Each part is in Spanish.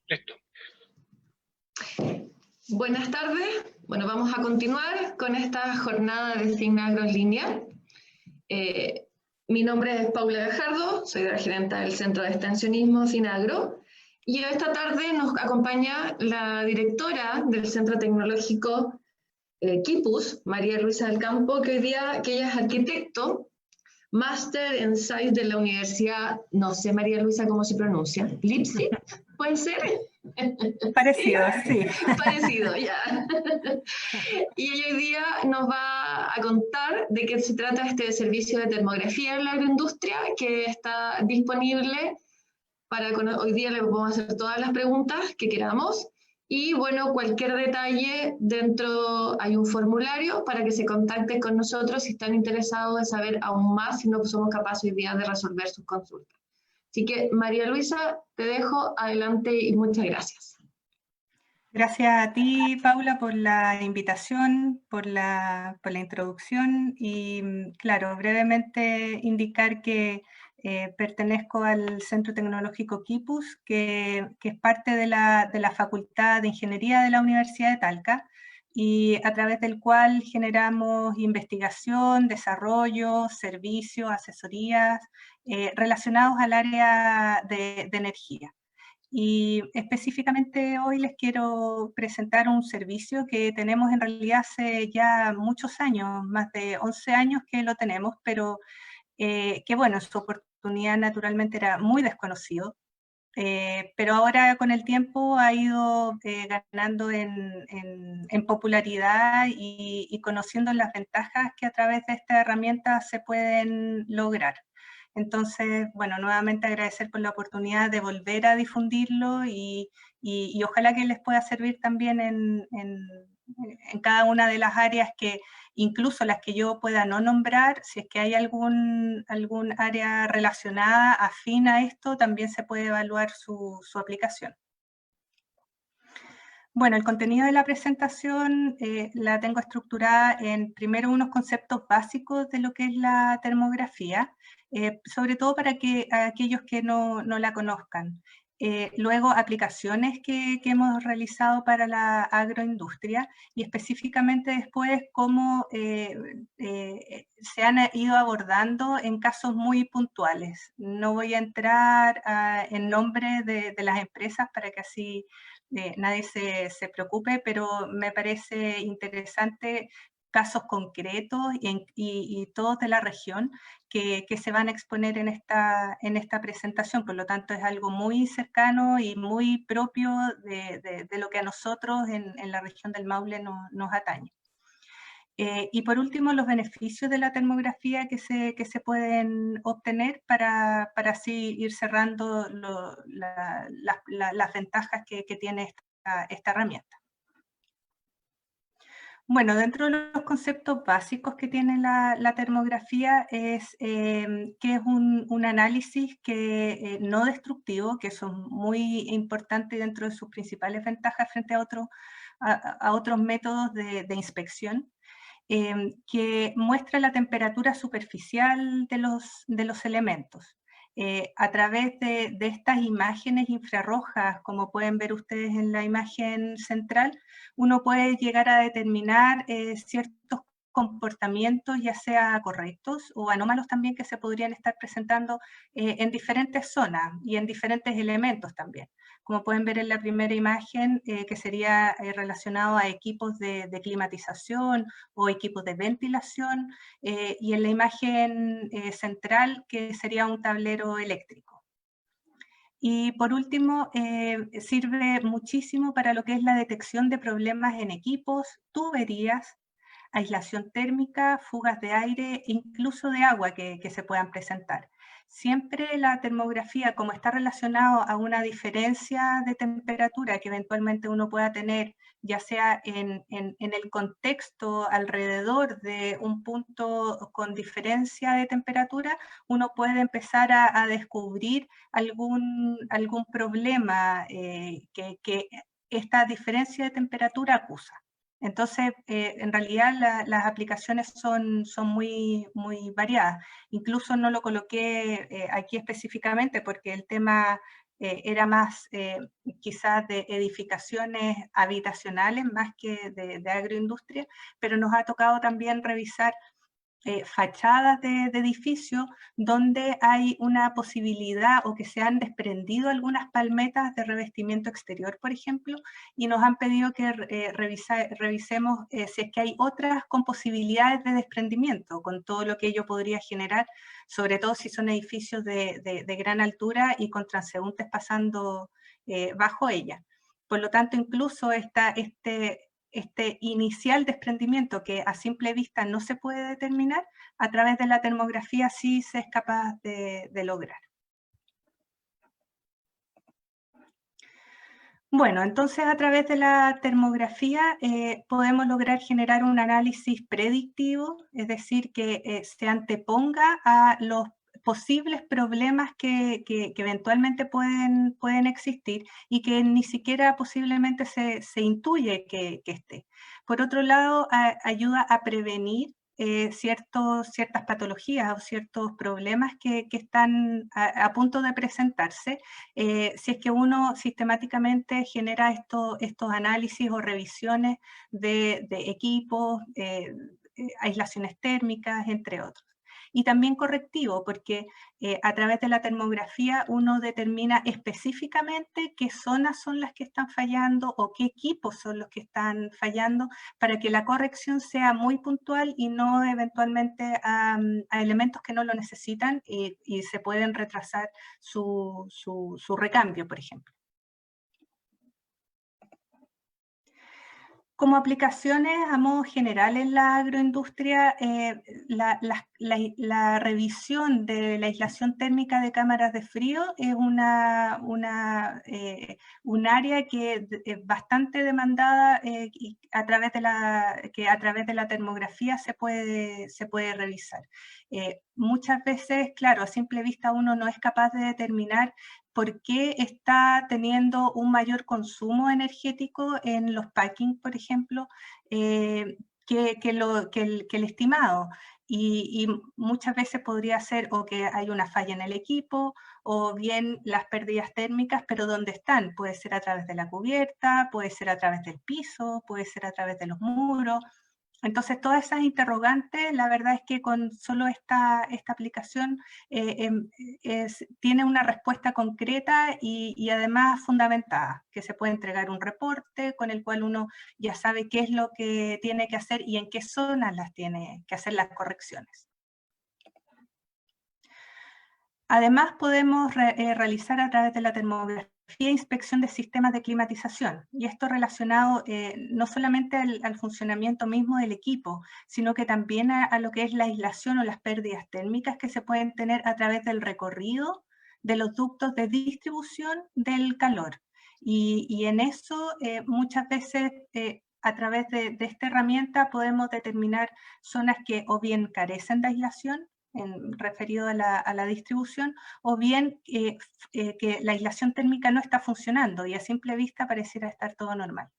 Listo. Buenas tardes. Bueno, vamos a continuar con esta jornada de Finagro en línea. Mi nombre es Paula Gajardo, soy la gerenta del Centro de Extensionismo Finagro, y esta tarde nos acompaña la directora del Centro Tecnológico Quipus, María Luisa del Campo, que ella es arquitecto, máster en SAIS de la Universidad, no sé María Luisa cómo se pronuncia, Leipzig, ¿puede ser? Parecido, sí. Parecido, ya. Y ella hoy día nos va a contar de qué se trata este servicio de termografía en la agroindustria que está disponible para, hoy día le podemos hacer todas las preguntas que queramos. Y bueno, cualquier detalle dentro hay un formulario para que se contacten con nosotros si están interesados en saber aún más, si no somos capaces hoy día de resolver sus consultas. Así que María Luisa, te dejo adelante y muchas gracias. Gracias a ti, Paula, por la invitación, por la introducción y, claro, brevemente indicar que pertenezco al Centro Tecnológico Quipus, que es parte de la Facultad de Ingeniería de la Universidad de Talca y a través del cual generamos investigación, desarrollo, servicios, asesorías relacionados al área de energía. Y específicamente hoy les quiero presentar un servicio que tenemos en realidad hace ya muchos años, más de 11 años que lo tenemos, pero que bueno, en su oportunidad naturalmente era muy desconocido, pero ahora con el tiempo ha ido ganando en popularidad y conociendo las ventajas que a través de esta herramienta se pueden lograr. Entonces, bueno, nuevamente agradecer por la oportunidad de volver a difundirlo y ojalá que les pueda servir también en cada una de las áreas que, incluso las que yo pueda no nombrar, si es que hay algún área relacionada, afín a esto, también se puede evaluar su aplicación. Bueno, el contenido de la presentación la tengo estructurada en primero unos conceptos básicos de lo que es la termografía, sobre todo para que aquellos que no la conozcan. Luego, aplicaciones que hemos realizado para la agroindustria y específicamente después cómo se han ido abordando en casos muy puntuales. No voy a entrar en nombre de las empresas para que así nadie se preocupe, pero me parece interesante casos concretos y todos de la región que se van a exponer en esta presentación. Por lo tanto, es algo muy cercano y muy propio de lo que a nosotros en la región del Maule nos atañe. Y por último, los beneficios de la termografía que se pueden obtener para así ir cerrando las ventajas que tiene esta herramienta. Bueno, dentro de los conceptos básicos que tiene la termografía es que es un análisis no destructivo, que eso es muy importante dentro de sus principales ventajas frente a otros métodos de inspección, que muestra la temperatura superficial de los elementos. A través de estas imágenes infrarrojas, como pueden ver ustedes en la imagen central, uno puede llegar a determinar ciertos comportamientos, ya sea correctos o anómalos también, que se podrían estar presentando en diferentes zonas y en diferentes elementos también. Como pueden ver en la primera imagen, que sería relacionado a equipos de climatización o equipos de ventilación, y en la imagen central, que sería un tablero eléctrico. Y por último, sirve muchísimo para lo que es la detección de problemas en equipos, tuberías, aislación térmica, fugas de aire, incluso de agua que se puedan presentar. Siempre la termografía, como está relacionado a una diferencia de temperatura que eventualmente uno pueda tener, ya sea en el contexto alrededor de un punto con diferencia de temperatura, uno puede empezar a descubrir algún problema que esta diferencia de temperatura acusa. Entonces, en realidad las aplicaciones son muy variadas. Incluso no lo coloqué aquí específicamente porque el tema era más quizás de edificaciones habitacionales más que de agroindustria, pero nos ha tocado también revisar fachadas de edificios donde hay una posibilidad o que se han desprendido algunas palmetas de revestimiento exterior, por ejemplo, y nos han pedido que revisemos si es que hay otras con posibilidades de desprendimiento, con todo lo que ello podría generar, sobre todo si son edificios de gran altura y con transeúntes pasando bajo ella. Por lo tanto, incluso este inicial desprendimiento que a simple vista no se puede determinar, a través de la termografía sí se es capaz de lograr. Bueno, entonces a través de la termografía podemos lograr generar un análisis predictivo, es decir, que se anteponga a los posibles problemas que eventualmente pueden existir y que ni siquiera posiblemente se intuye que esté. Por otro lado, ayuda a prevenir ciertas patologías o ciertos problemas que están a punto de presentarse, si es que uno sistemáticamente genera estos análisis o revisiones de equipos, aislaciones térmicas, entre otros. Y también correctivo, porque a través de la termografía uno determina específicamente qué zonas son las que están fallando o qué equipos son los que están fallando para que la corrección sea muy puntual y no eventualmente a elementos que no lo necesitan y se pueden retrasar su recambio, por ejemplo. Como aplicaciones a modo general en la agroindustria, la revisión de la aislación térmica de cámaras de frío es un área que es bastante demandada y a través de la termografía se puede revisar. Muchas veces, claro, a simple vista uno no es capaz de determinar por qué está teniendo un mayor consumo energético en los packing, por ejemplo, que el estimado. Y muchas veces podría ser o que hay una falla en el equipo o bien las pérdidas térmicas, pero ¿dónde están? Puede ser a través de la cubierta, puede ser a través del piso, puede ser a través de los muros. Entonces, todas esas interrogantes, la verdad es que con solo esta aplicación tiene una respuesta concreta y además fundamentada, que se puede entregar un reporte con el cual uno ya sabe qué es lo que tiene que hacer y en qué zonas las tiene que hacer las correcciones. Además, podemos realizar a través de la termografía inspección de sistemas de climatización, y esto relacionado no solamente al funcionamiento mismo del equipo, sino que también a lo que es la aislación o las pérdidas térmicas que se pueden tener a través del recorrido de los ductos de distribución del calor. Y en eso muchas veces a través de esta herramienta podemos determinar zonas que o bien carecen de aislación, referido a la distribución, o bien que la aislación térmica no está funcionando y a simple vista pareciera estar todo normal.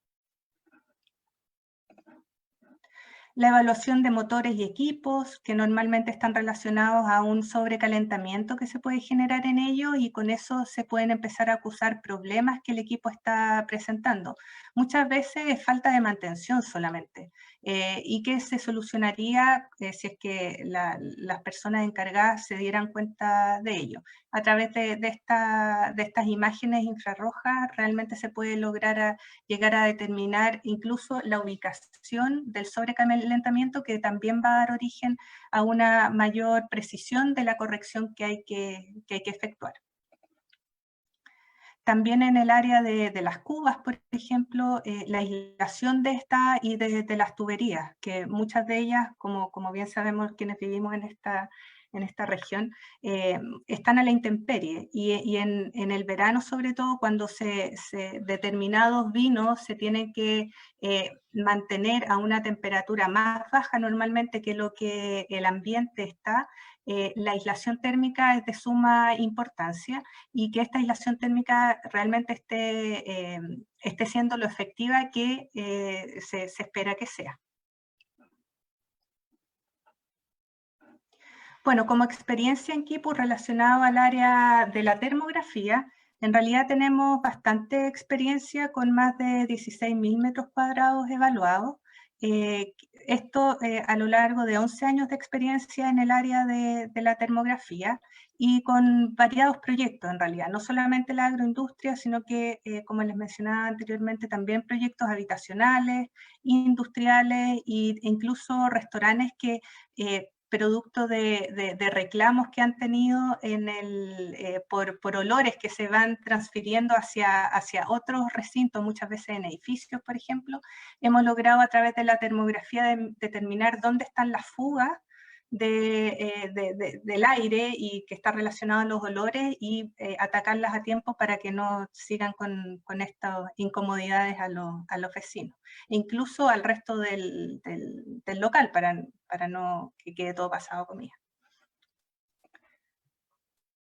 La evaluación de motores y equipos que normalmente están relacionados a un sobrecalentamiento que se puede generar en ellos y con eso se pueden empezar a acusar problemas que el equipo está presentando. Muchas veces es falta de mantención solamente y que se solucionaría si es que las personas encargadas se dieran cuenta de ello. A través de estas imágenes infrarrojas realmente se puede lograr llegar a determinar incluso la ubicación del sobrecalentamiento que también va a dar origen a una mayor precisión de la corrección que hay que efectuar. También en el área de las cubas, por ejemplo, la aislación de esta y de las tuberías, que muchas de ellas, como bien sabemos quienes vivimos en esta región, están a la intemperie y en el verano sobre todo cuando determinados vinos se tienen que mantener a una temperatura más baja normalmente que lo que el ambiente está, la aislación térmica es de suma importancia y que esta aislación térmica realmente esté siendo lo efectiva que se espera que sea. Bueno, como experiencia en Kipu relacionado al área de la termografía, En realidad tenemos bastante experiencia con más de 16.000 metros cuadrados evaluados. Esto a lo largo de 11 años de experiencia en el área de la termografía y con variados proyectos en realidad, no solamente la agroindustria, sino que, como les mencionaba anteriormente, también proyectos habitacionales, industriales e incluso restaurantes que producto de reclamos que han tenido por olores que se van transfiriendo hacia otros recintos, muchas veces en edificios, por ejemplo, hemos logrado a través de la termografía determinar dónde están las fugas del aire y que está relacionado a los olores y atacarlas a tiempo para que no sigan con estas incomodidades a los vecinos, e incluso al resto del local para no que quede todo pasado comida.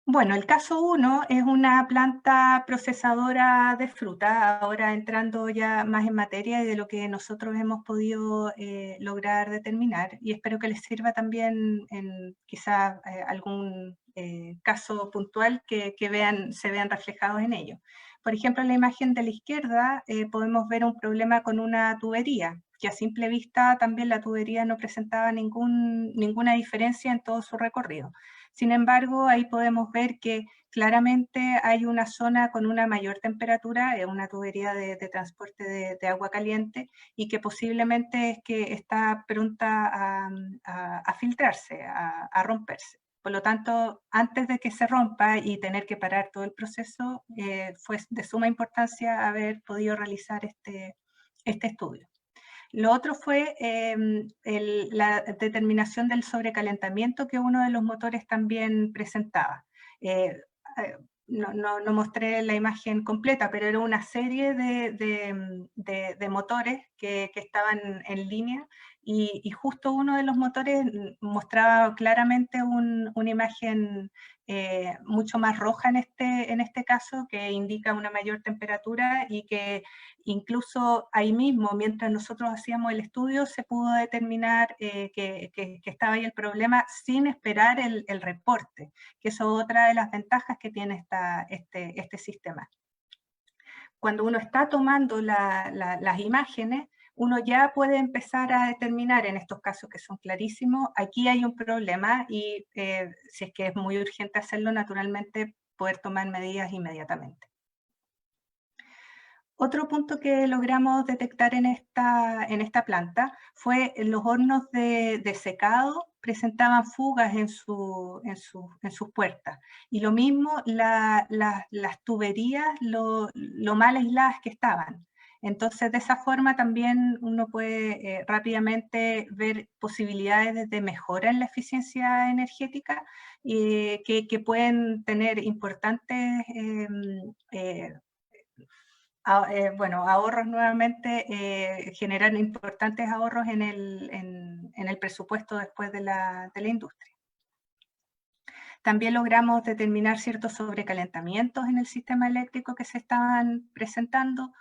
Bueno, el caso 1 es una planta procesadora de fruta, ahora entrando ya más en materia de lo que nosotros hemos podido lograr determinar, y espero que les sirva también en quizás algún caso puntual que se vean reflejados en ello. Por ejemplo, en la imagen de la izquierda podemos ver un problema con una tubería, que a simple vista también la tubería no presentaba ninguna diferencia en todo su recorrido. Sin embargo, ahí podemos ver que claramente hay una zona con una mayor temperatura, es una tubería de transporte de agua caliente y que posiblemente es que está pronta a filtrarse, a romperse. Por lo tanto, antes de que se rompa y tener que parar todo el proceso, fue de suma importancia haber podido realizar este estudio. Lo otro fue la determinación del sobrecalentamiento que uno de los motores también presentaba. No mostré la imagen completa, pero era una serie de motores que estaban en línea y justo uno de los motores mostraba claramente una imagen mucho más roja en este caso, que indica una mayor temperatura y que incluso ahí mismo, mientras nosotros hacíamos el estudio, se pudo determinar que estaba ahí el problema sin esperar el reporte, que eso es otra de las ventajas que tiene este sistema. Cuando uno está tomando las imágenes, uno ya puede empezar a determinar en estos casos que son clarísimos, aquí hay un problema y si es que es muy urgente hacerlo, naturalmente poder tomar medidas inmediatamente. Otro punto que logramos detectar en esta planta fue los hornos de secado presentaban fugas en sus puertas. Y lo mismo las tuberías, lo mal aisladas que estaban. Entonces, de esa forma también uno puede rápidamente ver posibilidades de mejora en la eficiencia energética que pueden tener importantes ahorros nuevamente, generan importantes ahorros en el presupuesto después de la industria. También logramos determinar ciertos sobrecalentamientos en el sistema eléctrico que se estaban presentando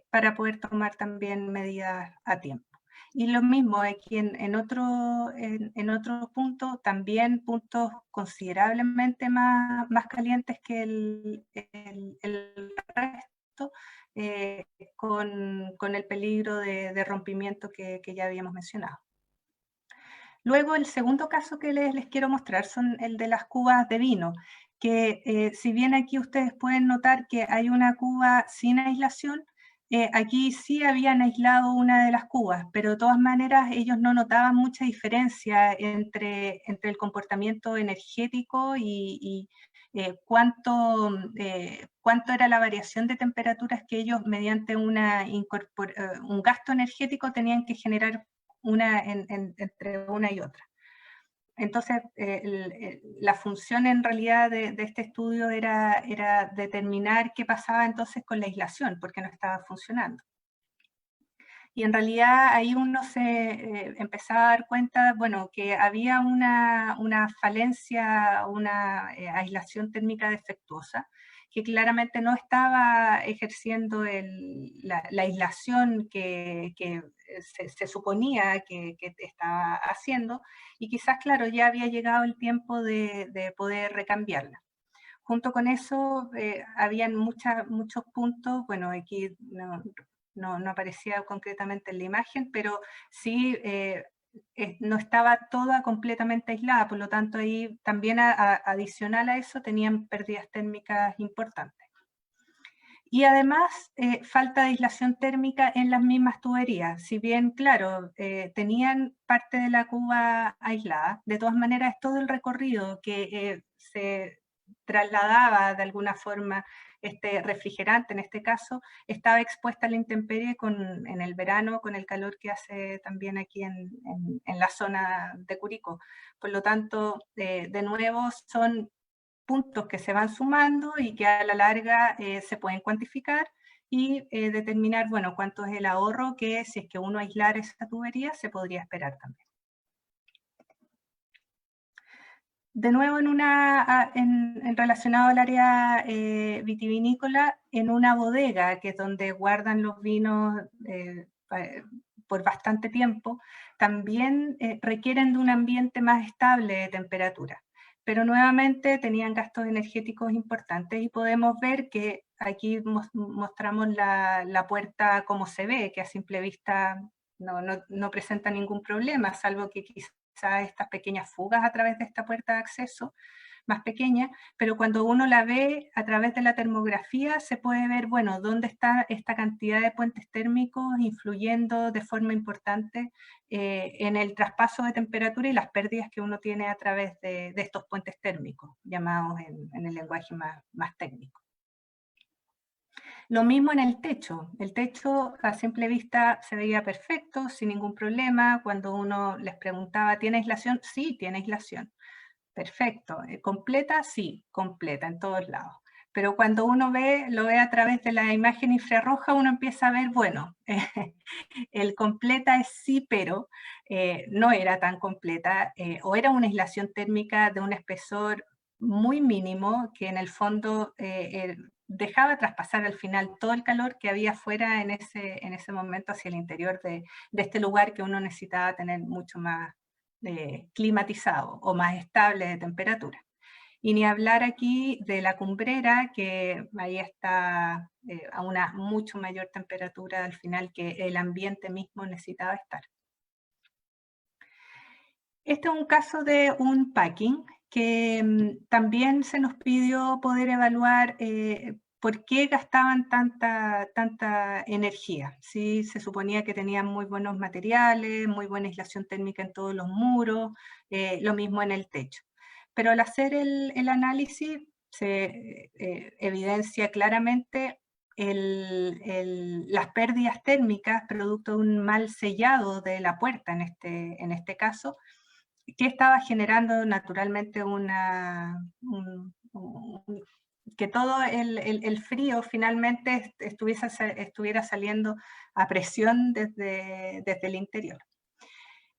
para poder tomar también medidas a tiempo. Y lo mismo aquí en otro punto, también puntos considerablemente más calientes que el resto, con el peligro de rompimiento que ya habíamos mencionado. Luego, el segundo caso que les quiero mostrar son el de las cubas de vino, que si bien aquí ustedes pueden notar que hay una cuba sin aislación, aquí sí habían aislado una de las cubas, pero de todas maneras ellos no notaban mucha diferencia entre el comportamiento energético y cuánto era la variación de temperaturas que ellos mediante un gasto energético tenían que generar entre una y otra. Entonces, la función en realidad de este estudio era determinar qué pasaba entonces con la aislación, porque no estaba funcionando. Y en realidad ahí uno se empezaba a dar cuenta, bueno, que había una falencia, una aislación térmica defectuosa, que claramente no estaba ejerciendo la aislación que se suponía que estaba haciendo, y quizás, claro, ya había llegado el tiempo de poder recambiarla. junto con eso, habían muchos puntos, bueno, aquí no aparecía concretamente en la imagen, pero sí no estaba toda completamente aislada, por lo tanto ahí también adicional a eso tenían pérdidas térmicas importantes. Y además, falta de aislación térmica en las mismas tuberías. Si bien, claro, tenían parte de la cuba aislada, de todas maneras todo el recorrido que se trasladaba de alguna forma este refrigerante, en este caso, estaba expuesta a la intemperie en el verano, con el calor que hace también aquí en la zona de Curicó. Por lo tanto, de nuevo, son puntos que se van sumando y que a la larga se pueden cuantificar y determinar, bueno, cuánto es el ahorro que si es que uno aislar esa tubería se podría esperar también. De nuevo, en relacionado al área vitivinícola, en una bodega, que es donde guardan los vinos por bastante tiempo, también requieren de un ambiente más estable de temperatura. Pero nuevamente tenían gastos energéticos importantes y podemos ver que aquí mostramos la puerta como se ve, que a simple vista no presenta ningún problema, salvo que quizás estas pequeñas fugas a través de esta puerta de acceso más pequeña, pero cuando uno la ve a través de la termografía se puede ver, bueno, dónde está esta cantidad de puentes térmicos influyendo de forma importante en el traspaso de temperatura y las pérdidas que uno tiene a través de estos puentes térmicos, llamados en el lenguaje más técnico. Lo mismo en el techo. El techo a simple vista se veía perfecto, sin ningún problema. Cuando uno les preguntaba, ¿tiene aislación? Sí, tiene aislación. Perfecto. ¿Completa? Sí, completa en todos lados. Pero cuando uno lo ve a través de la imagen infrarroja, uno empieza a ver, bueno, el completa es sí, pero no era tan completa, o era una aislación térmica de un espesor muy mínimo que en el fondo dejaba traspasar al final todo el calor que había afuera en ese momento hacia el interior de este lugar que uno necesitaba tener mucho más climatizado o más estable de temperatura. Y ni hablar aquí de la cumbrera, que ahí está a una mucho mayor temperatura al final que el ambiente mismo necesitaba estar. Este es un caso de un packing que también se nos pidió poder evaluar por qué gastaban tanta energía. ¿Sí? Se suponía que tenían muy buenos materiales, muy buena aislación térmica en todos los muros, lo mismo en el techo. Pero al hacer el análisis se evidencia claramente las pérdidas térmicas producto de un mal sellado de la puerta en este caso, que estaba generando naturalmente que todo el frío finalmente estuviera saliendo a presión desde el interior.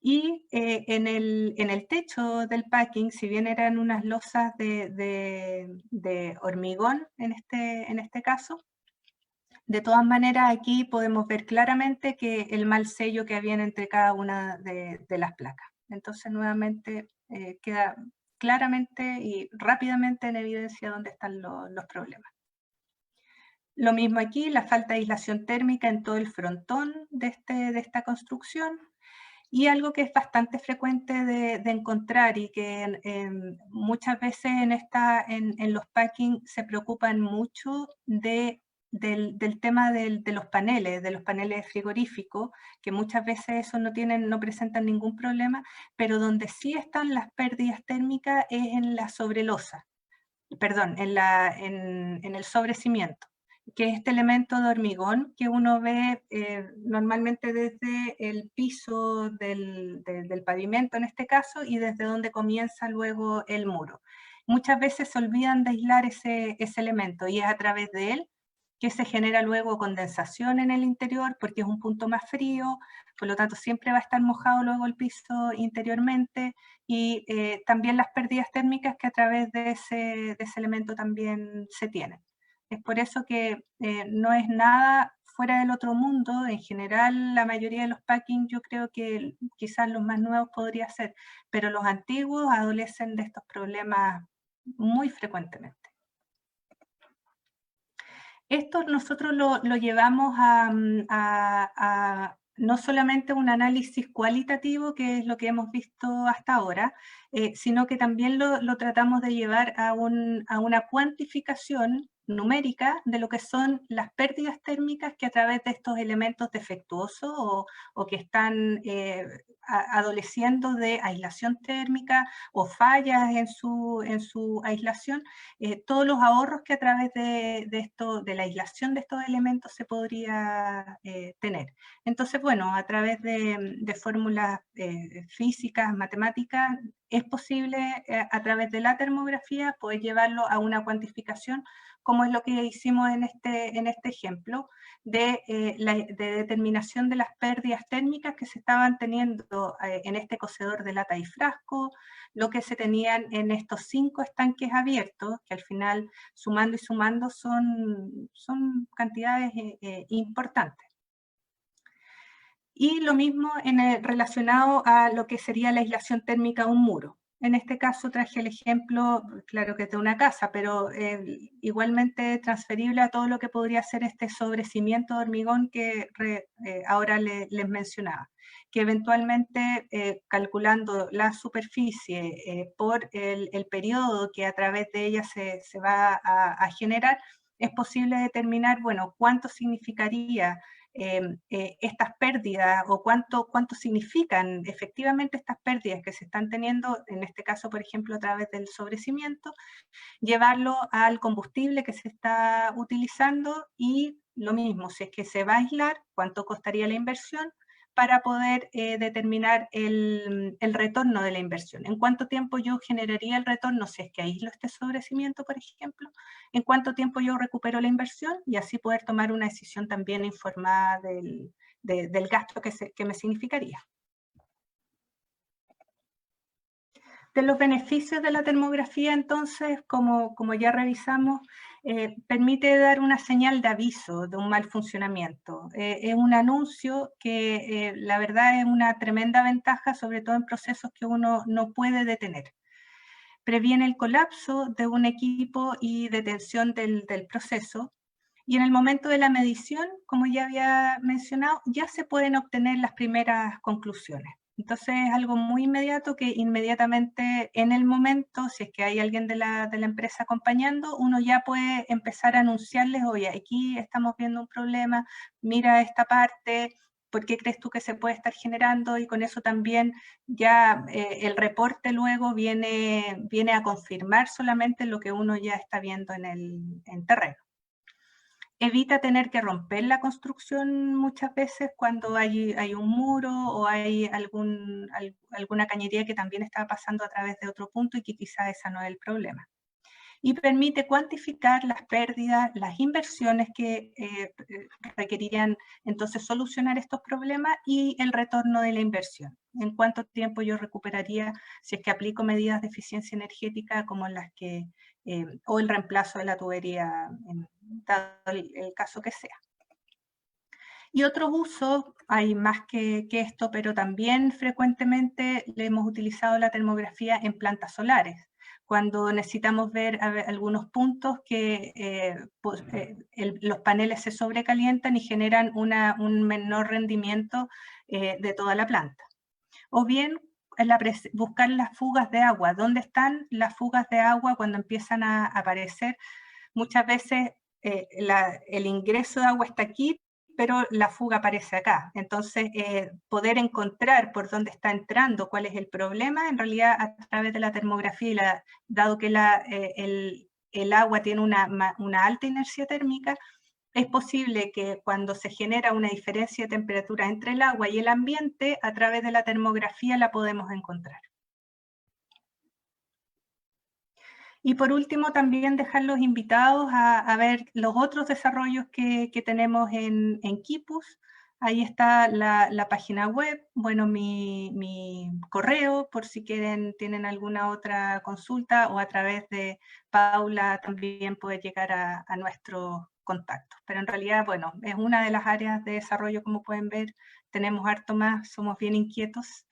Y en el techo del packing, si bien eran unas losas de hormigón en este caso, de todas maneras aquí podemos ver claramente que el mal sello que había entre cada una de las placas. Entonces nuevamente queda claramente y rápidamente en evidencia dónde están los problemas. Lo mismo aquí, la falta de aislación térmica en todo el frontón de esta construcción. Y algo que es bastante frecuente de encontrar y que muchas veces en los packing se preocupan mucho del tema de los paneles frigoríficos, que muchas veces eso no presentan ningún problema, pero donde sí están las pérdidas térmicas es en la sobrelosa, perdón, en el sobrecimiento, que es este elemento de hormigón que uno ve normalmente desde el piso del pavimento en este caso y desde donde comienza luego el muro. Muchas veces se olvidan de aislar ese elemento y es a través de él que se genera luego condensación en el interior porque es un punto más frío, por lo tanto siempre va a estar mojado luego el piso interiormente y también las pérdidas térmicas que a través de ese elemento también se tienen. Es por eso que no es nada fuera del otro mundo. En general, la mayoría de los packing, yo creo que quizás los más nuevos podría ser, pero los antiguos adolecen de estos problemas muy frecuentemente. Esto nosotros lo llevamos a no solamente un análisis cualitativo, que es lo que hemos visto hasta ahora, sino que también lo tratamos de llevar a una cuantificación numérica de lo que son las pérdidas térmicas que a través de estos elementos defectuosos o que están adoleciendo de aislación térmica o fallas en su aislación, todos los ahorros que a través de la aislación de estos elementos se podría tener. Entonces, bueno, a través de fórmulas físicas, matemáticas, es posible a través de la termografía poder llevarlo a una cuantificación, como es lo que hicimos en este ejemplo, de determinación de las pérdidas térmicas que se estaban teniendo en este cocedor de lata y frasco, lo que se tenían en estos 5 estanques abiertos, que al final, sumando y sumando, son cantidades importantes. Y lo mismo relacionado a lo que sería la aislación térmica de un muro. En este caso traje el ejemplo, claro que es de una casa, pero igualmente transferible a todo lo que podría ser este sobrecimiento de hormigón que ahora les mencionaba, que eventualmente calculando la superficie por el periodo que a través de ella se va a generar, es posible determinar, bueno, cuánto significaría estas pérdidas o cuánto significan efectivamente estas pérdidas que se están teniendo, en este caso, por ejemplo, a través del sobrecimiento, llevarlo al combustible que se está utilizando y lo mismo, si es que se va a aislar, cuánto costaría la inversión para poder determinar el retorno de la inversión. ¿En cuánto tiempo yo generaría el retorno si es que aíslo este sobrecimiento, por ejemplo? ¿En cuánto tiempo yo recupero la inversión? Y así poder tomar una decisión también informada del gasto que me significaría. De los beneficios de la termografía, entonces, como ya revisamos, permite dar una señal de aviso de un mal funcionamiento. Es un anuncio que la verdad es una tremenda ventaja, sobre todo en procesos que uno no puede detener. Previene el colapso de un equipo y detención del proceso. Y en el momento de la medición, como ya había mencionado, ya se pueden obtener las primeras conclusiones. Entonces es algo muy inmediato que inmediatamente en el momento, si es que hay alguien de la empresa acompañando, uno ya puede empezar a anunciarles, oye, aquí estamos viendo un problema, mira esta parte, ¿por qué crees tú que se puede estar generando? Y con eso también ya el reporte luego viene a confirmar solamente lo que uno ya está viendo en terreno. Evita tener que romper la construcción muchas veces cuando hay un muro o hay alguna cañería que también está pasando a través de otro punto y que quizá ese no es el problema. Y permite cuantificar las pérdidas, las inversiones que requerirían entonces solucionar estos problemas y el retorno de la inversión. En cuánto tiempo yo recuperaría si es que aplico medidas de eficiencia energética como las que, o el reemplazo de la tubería, dado el caso que sea. Y otros usos, hay más que esto, pero también frecuentemente le hemos utilizado la termografía en plantas solares, cuando necesitamos ver algunos puntos que los paneles se sobrecalientan y generan un menor rendimiento de toda la planta. O bien buscar las fugas de agua. ¿Dónde están las fugas de agua cuando empiezan a aparecer? Muchas veces el ingreso de agua está aquí, pero la fuga aparece acá. Entonces, poder encontrar por dónde está entrando, cuál es el problema, en realidad a través de la termografía, dado que el agua tiene una alta inercia térmica, es posible que cuando se genera una diferencia de temperatura entre el agua y el ambiente, a través de la termografía la podemos encontrar. Y por último, también dejarlos invitados a ver los otros desarrollos que tenemos en Quipus. Ahí está la página web, bueno, mi correo, por si tienen alguna otra consulta, o a través de Paula también puede llegar a nuestros contactos. Pero en realidad, bueno, es una de las áreas de desarrollo, como pueden ver, tenemos harto más, somos bien inquietos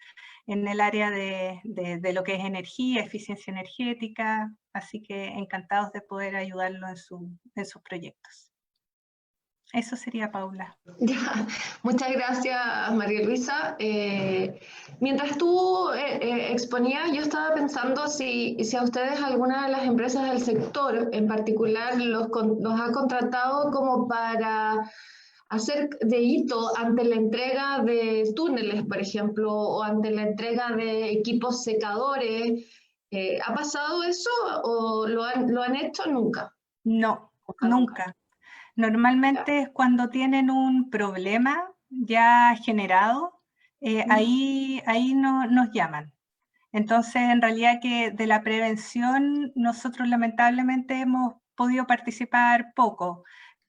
en el área de lo que es energía, eficiencia energética, así que encantados de poder ayudarlo en sus proyectos. Eso sería, Paula. Ya, muchas gracias, María Luisa. Mientras tú exponías, yo estaba pensando si a ustedes alguna de las empresas del sector en particular los ha contratado como para hacer de hito ante la entrega de túneles, por ejemplo, o ante la entrega de equipos secadores. ¿Ha pasado eso o lo han hecho nunca? No, Nunca, nunca. nunca. Normalmente es cuando tienen un problema ya generado, ahí nos llaman. Entonces, en realidad que de la prevención nosotros lamentablemente hemos podido participar poco,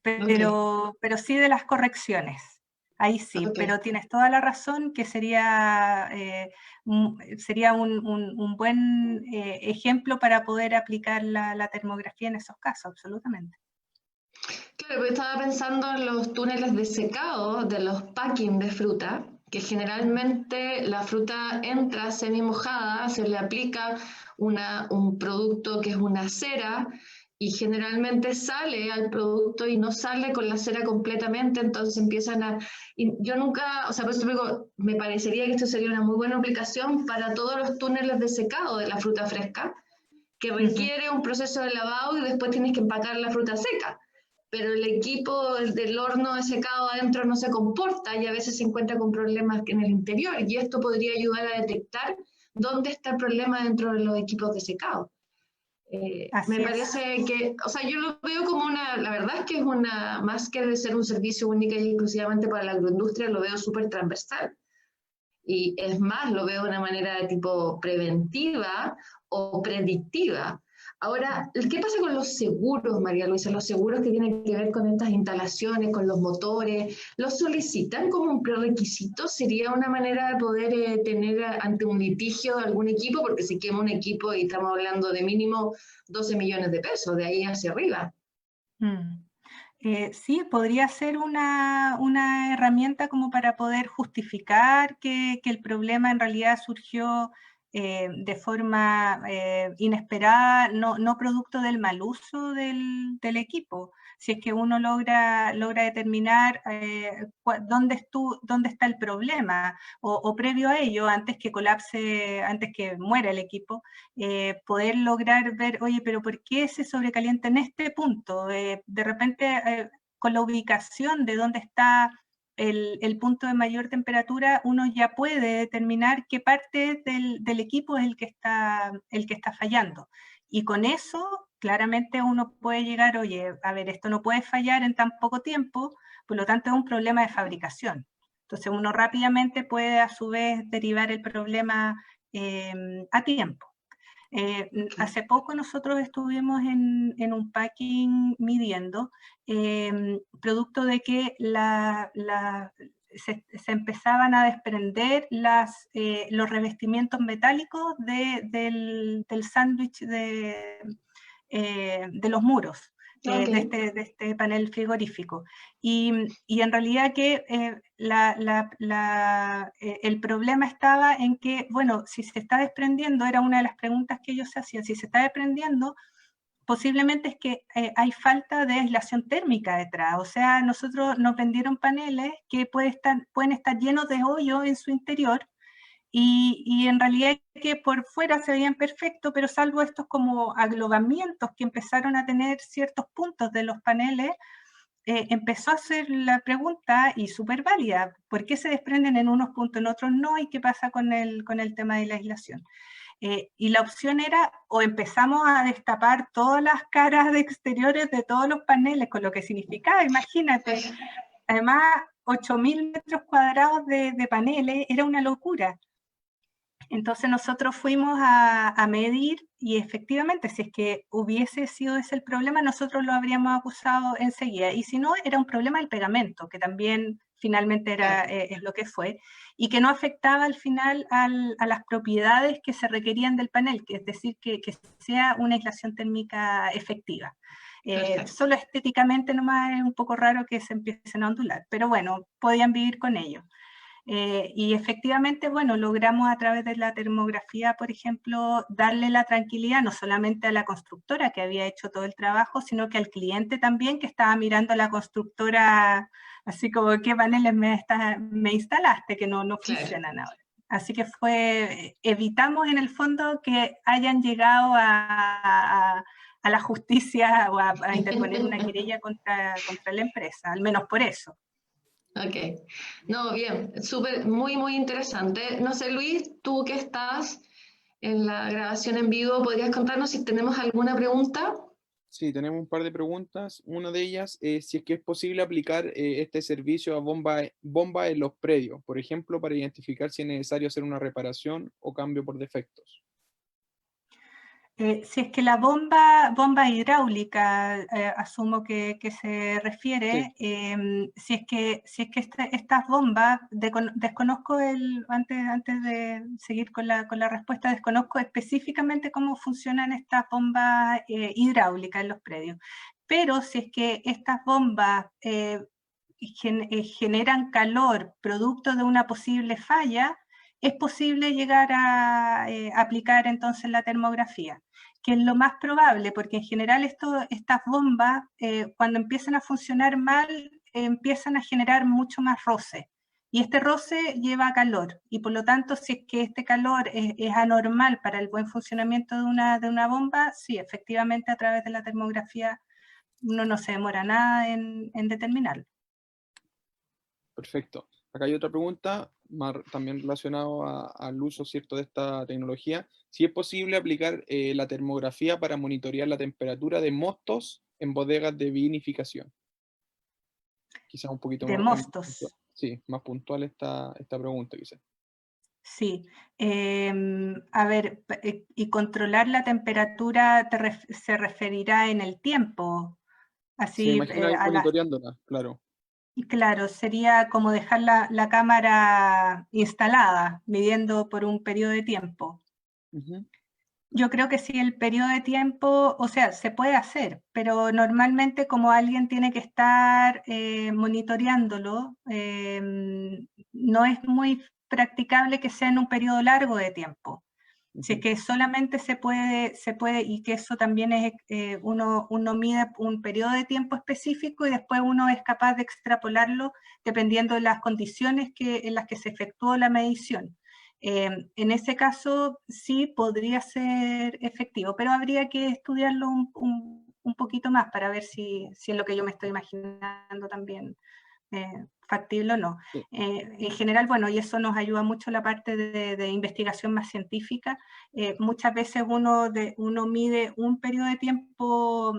Ok, pero sí de las correcciones. Ahí sí, ok. pero tienes toda la razón que sería un buen ejemplo para poder aplicar la termografía en esos casos, absolutamente. Claro, porque estaba pensando en los túneles de secado de los packing de fruta, que generalmente la fruta entra semi mojada, se le aplica un producto que es una cera y generalmente sale al producto y no sale con la cera completamente, entonces empiezan a... Y yo nunca, o sea, por eso digo, me parecería que esto sería una muy buena aplicación para todos los túneles de secado de la fruta fresca, que Ujú. requiere un proceso de lavado y después tienes que empacar la fruta seca, pero el equipo del horno de secado adentro no se comporta y a veces se encuentra con problemas en el interior y esto podría ayudar a detectar dónde está el problema dentro de los equipos de secado. Me Así es. parece que, o sea, yo lo veo como una, la verdad es que es una, más que de ser un servicio único y exclusivamente para la agroindustria, lo veo súper transversal. Y es más, lo veo de una manera de tipo preventiva o predictiva. Ahora, ¿qué pasa con los seguros, María Luisa? Los seguros que tienen que ver con estas instalaciones, con los motores, ¿los solicitan como un prerequisito? ¿Sería una manera de poder tener ante un litigio algún equipo? Porque si quema un equipo y estamos hablando de mínimo 12 millones de pesos, de ahí hacia arriba. Mm. Sí, podría ser una herramienta como para poder justificar que el problema en realidad surgió de forma inesperada, no producto del mal uso del equipo. Si es que uno logra determinar dónde está el problema o previo a ello, antes que colapse, antes que muera el equipo, poder lograr ver, oye, pero ¿por qué se sobrecalienta en este punto? De repente, con la ubicación de dónde está el punto de mayor temperatura, uno ya puede determinar qué parte del equipo es el que está fallando. Y con eso, claramente uno puede llegar, oye, a ver, esto no puede fallar en tan poco tiempo, por lo tanto es un problema de fabricación. Entonces uno rápidamente puede a su vez derivar el problema a tiempo. Hace poco nosotros estuvimos en un packing midiendo, producto de que se empezaban a desprender los revestimientos metálicos del sándwich de los muros. Ok. De este panel frigorífico. Y en realidad que el problema estaba en que, bueno, si se está desprendiendo, era una de las preguntas que ellos se hacían, si se está desprendiendo, posiblemente es que hay falta de aislación térmica detrás. O sea, nosotros nos vendieron paneles que pueden estar llenos de hoyo en su interior, y en realidad que por fuera se veían perfectos, pero salvo estos como aglobamientos que empezaron a tener ciertos puntos de los paneles, empezó a hacer la pregunta, y súper válida, ¿por qué se desprenden en unos puntos, en otros no? ¿Y qué pasa con el tema de la aislación? Y la opción era, o empezamos a destapar todas las caras de exteriores de todos los paneles, con lo que significaba, imagínate, además 8.000 metros cuadrados de paneles, era una locura. Entonces nosotros fuimos a medir, y efectivamente, si es que hubiese sido ese el problema, nosotros lo habríamos acusado enseguida. Y si no, era un problema del pegamento, que también finalmente es lo que fue, y que no afectaba al final a las propiedades que se requerían del panel, que es decir, que sea una aislación térmica efectiva. Solo estéticamente nomás es un poco raro que se empiecen a ondular, pero bueno, podían vivir con ello. Y efectivamente, bueno, logramos a través de la termografía, por ejemplo, darle la tranquilidad no solamente a la constructora que había hecho todo el trabajo, sino que al cliente también que estaba mirando a la constructora, así como, ¿qué paneles me instalaste que no Claro. funcionan ahora? Así que evitamos en el fondo que hayan llegado a la justicia o a interponer una querella contra la empresa, al menos por eso. Ok, no, bien, súper, muy, muy interesante. No sé, Luis, tú que estás en la grabación en vivo, ¿podrías contarnos si tenemos alguna pregunta? Sí, tenemos un par de preguntas. Una de ellas es si es que es posible aplicar este servicio a bomba en los predios, por ejemplo, para identificar si es necesario hacer una reparación o cambio por defectos. Si es que la bomba hidráulica, asumo que se refiere, Sí. si es que estas bombas, desconozco antes de seguir con la respuesta, desconozco específicamente cómo funcionan estas bombas hidráulicas en los predios, pero si es que estas bombas generan calor producto de una posible falla, es posible llegar a aplicar entonces la termografía, que es lo más probable, porque en general estas bombas, cuando empiezan a funcionar mal, empiezan a generar mucho más roce. Y este roce lleva calor, y por lo tanto, si es que este calor es anormal para el buen funcionamiento de una bomba, sí, efectivamente a través de la termografía uno no se demora nada en determinarlo. Perfecto. Acá hay otra pregunta, también relacionado al uso, ¿cierto?, de esta tecnología. Si es posible aplicar la termografía para monitorear la temperatura de mostos en bodegas de vinificación. Quizás un poquito De más, mostos. sí, más puntual esta pregunta, quizás. Sí. A ver, y controlar la temperatura se referirá en el tiempo. Sí, me Así, imagino ahí monitoreándola, claro. claro, sería como dejar la cámara instalada, midiendo por un periodo de tiempo. Ujú. Yo creo que sí, el periodo de tiempo, o sea, se puede hacer, pero normalmente como alguien tiene que estar monitoreándolo, no es muy practicable que sea en un periodo largo de tiempo. Si es que solamente se puede, y que eso también es, uno mide un periodo de tiempo específico y después uno es capaz de extrapolarlo dependiendo de las condiciones en las que se efectuó la medición. En ese caso sí podría ser efectivo, pero habría que estudiarlo un poquito más para ver si es lo que yo me estoy imaginando también factible o no. Sí. En general, bueno, y eso nos ayuda mucho la parte de investigación más científica. Muchas veces uno mide un periodo de tiempo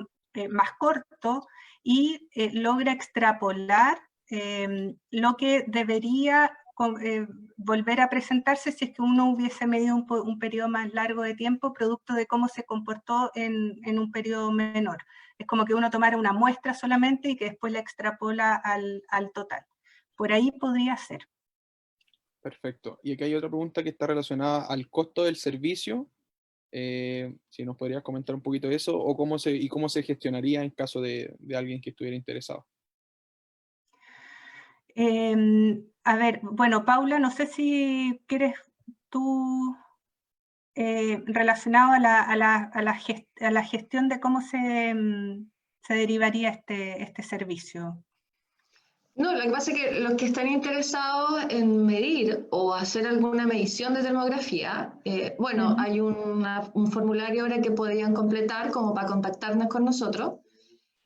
más corto y logra extrapolar lo que debería volver a presentarse si es que uno hubiese medido un periodo más largo de tiempo, producto de cómo se comportó en un periodo menor. Es como que uno tomara una muestra solamente y que después la extrapola al total. Por ahí podría ser. Perfecto. Y aquí hay otra pregunta que está relacionada al costo del servicio. Si nos podrías comentar un poquito eso, o cómo se gestionaría en caso de alguien que estuviera interesado. A ver, bueno, Paula, no sé si quieres tú, relacionado a la gestión de cómo se derivaría este servicio. No, lo que pasa es que los que están interesados en medir o hacer alguna medición de termografía, bueno, hay un formulario ahora que podrían completar como para contactarnos con nosotros.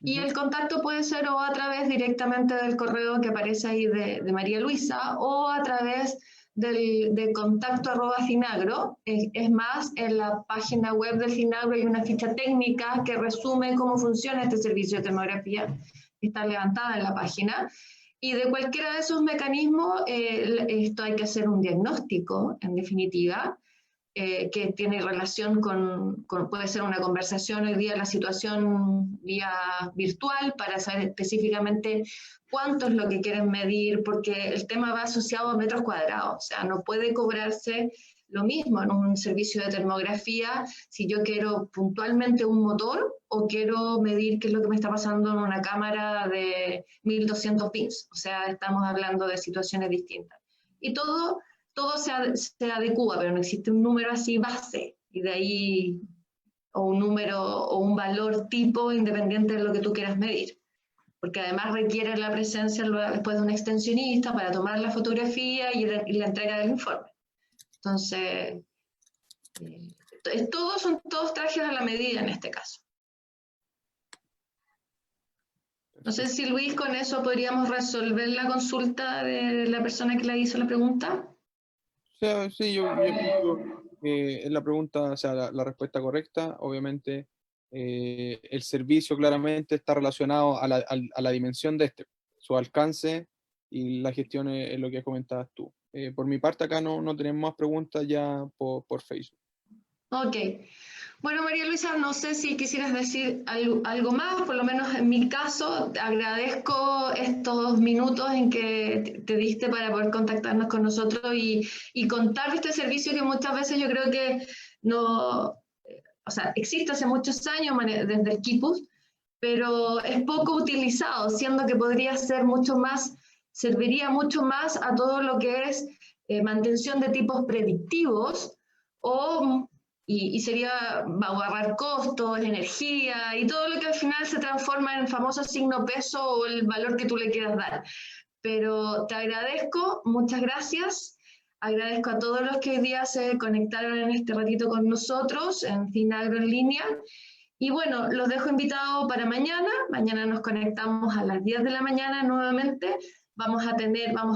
Y el contacto puede ser o a través directamente del correo que aparece ahí de María Luisa o a través de contacto@Finagro. Es más, en la página web del Finagro hay una ficha técnica que resume cómo funciona este servicio de termografía, que está levantada en la página. Y de cualquiera de esos mecanismos, esto hay que hacer un diagnóstico, en definitiva, que tiene relación puede ser una conversación hoy día, la situación vía virtual, para saber específicamente cuánto es lo que quieren medir, porque el tema va asociado a metros cuadrados, o sea, no puede cobrarse lo mismo en un servicio de termografía si yo quiero puntualmente un motor o quiero medir qué es lo que me está pasando en una cámara de 1200 pins, o sea, estamos hablando de situaciones distintas. y todo se adecua, pero no existe un número así base, y de ahí, o un número o un valor tipo independiente de lo que tú quieras medir, porque además requiere la presencia después de un extensionista para tomar la fotografía y la entrega del informe. Entonces, son todos trajes a la medida en este caso. No sé si, Luis, con eso podríamos resolver la consulta de la persona que le hizo la pregunta. O sea, sí, yo pienso que es la pregunta, o sea, la respuesta correcta. Obviamente, el servicio claramente está relacionado a la dimensión de su alcance y la gestión es lo que comentabas tú. Por mi parte, acá no tenemos más preguntas ya por Facebook. Ok. Bueno, María Luisa, no sé si quisieras decir algo más, por lo menos en mi caso, te agradezco estos minutos en que te diste para poder contactarnos con nosotros y contar de este servicio que muchas veces yo creo que no, o sea, existe hace muchos años desde el Kipus, pero es poco utilizado, siendo que podría ser mucho más, serviría mucho más a todo lo que es mantención de tipos predictivos y sería ahorrar costos, energía y todo lo que al final se transforma en el famoso signo peso o el valor que tú le quieras dar. Pero te agradezco, muchas gracias. Agradezco a todos los que hoy día se conectaron en este ratito con nosotros en Finagro en línea. Y bueno, los dejo invitados para mañana. Mañana nos conectamos a las 10 de la mañana nuevamente. Vamos a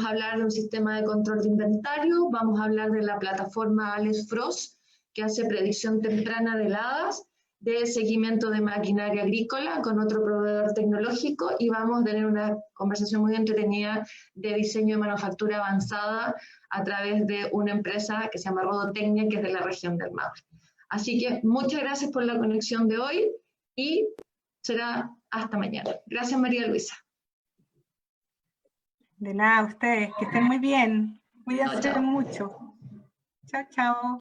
hablar de un sistema de control de inventario, vamos a hablar de la plataforma Alex Frost, que hace predicción temprana de heladas, de seguimiento de maquinaria agrícola con otro proveedor tecnológico, y vamos a tener una conversación muy entretenida de diseño de manufactura avanzada a través de una empresa que se llama Rodotecnia, que es de la región del Maule. Así que muchas gracias por la conexión de hoy y será hasta mañana. Gracias, María Luisa. De nada, ustedes, que estén muy bien. Cuídense Chao, chao. mucho. Chao, chao.